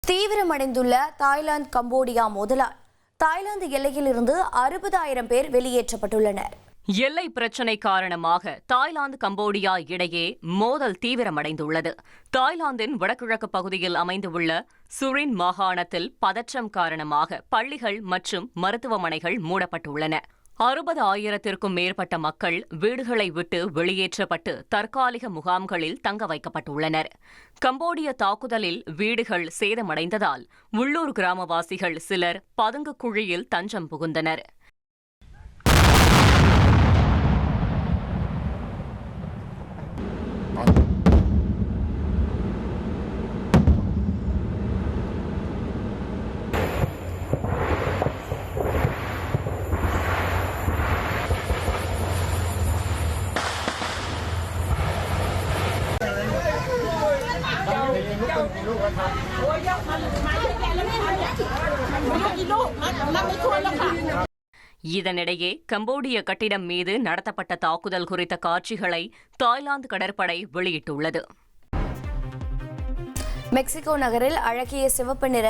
தீவிரமடைந்துள்ள Thailand Cambodia மோதலால் Thailand எல்லையில் இருந்து 60,000 பேர் வெளியேற்றப்பட்டுள்ளனர். எல்லை பிரச்சினை காரணமாக தாய்லாந்து கம்போடியா இடையே மோதல் தீவிரமடைந்துள்ளது. தாய்லாந்தின் வடகிழக்கு பகுதியில் அமைந்துள்ள சுரின் மாகாணத்தில் பதற்றம் காரணமாக பள்ளிகள் மற்றும் மருத்துவமனைகள் மூடப்பட்டுள்ளன. 60,000த்திற்கும் மேற்பட்ட மக்கள் வீடுகளை விட்டு வெளியேற்றப்பட்டு தற்காலிக முகாம்களில் தங்க வைக்கப்பட்டுள்ளனர். கம்போடிய தாக்குதலில் வீடுகள் சேதமடைந்ததால் உள்ளூர் கிராமவாசிகள் சிலர் பதுங்கு குழியில் தஞ்சம் புகுந்தனர். இதனிடையே கம்போடிய கட்டிடம் மீது நடத்தப்பட்ட தாக்குதல் குறித்த காட்சிகளை தாய்லாந்து கடற்படை வெளியிட்டுள்ளது. மெக்சிகோ நகரில் அழகிய சிவப்பு நிற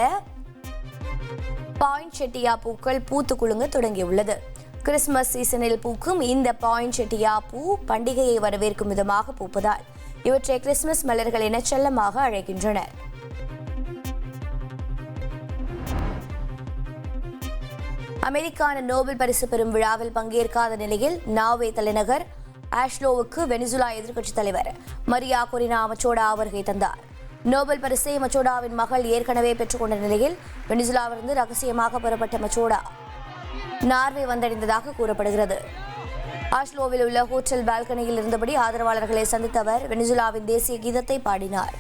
பாயின்செட்டியா பூக்கள் பூத்து குலுங்க தொடங்கியுள்ளது. கிறிஸ்துமஸ் சீசனில் பூக்கும் இந்த பாயின்செட்டியா பூ பண்டிகையை வரவேற்கும் விதமாக பூப்பதால் இவற்றை கிறிஸ்துமஸ் மலர்கள் என செல்லமாக அழைக்கின்றனர். அமெரிக்கான நோபல் பரிசு பெறும் விழாவில் பங்கேற்காத நிலையில் நார்வே தலைநகர் ஆஸ்லோவுக்கு வெனிசுலா எதிர்க்கட்சித் தலைவர் மரியா கொரினா மச்சோடா வருகை தந்தார். நோபல் பரிசை மச்சோடாவின் மகள் ஏற்கனவே பெற்றுக்கொண்ட நிலையில் வெனிசுலாவிலிருந்து ரகசியமாக பெறப்பட்ட மச்சோடா நார்வே வந்தடைந்ததாக கூறப்படுகிறது. ஆஸ்லோவில் உள்ள ஹோட்டல் பால்கனியில் இருந்தபடி ஆதரவாளர்களை சந்தித்த அவர் வெனிசுலாவின் தேசிய கீதத்தை பாடினார்.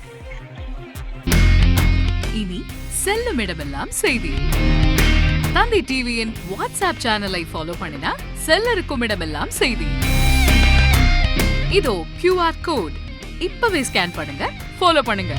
இனி செல்லும் இடமெல்லாம் செய்தி. தந்தி டிவியின் வாட்ஸ்அப் சேனலை ஃபாலோ பண்ணினா செல்லருக்கும் இடமெல்லாம் செய்தி. இதோ QR கோட் இப்பவே ஸ்கேன் பண்ணுங்க, ஃபாலோ பண்ணுங்க.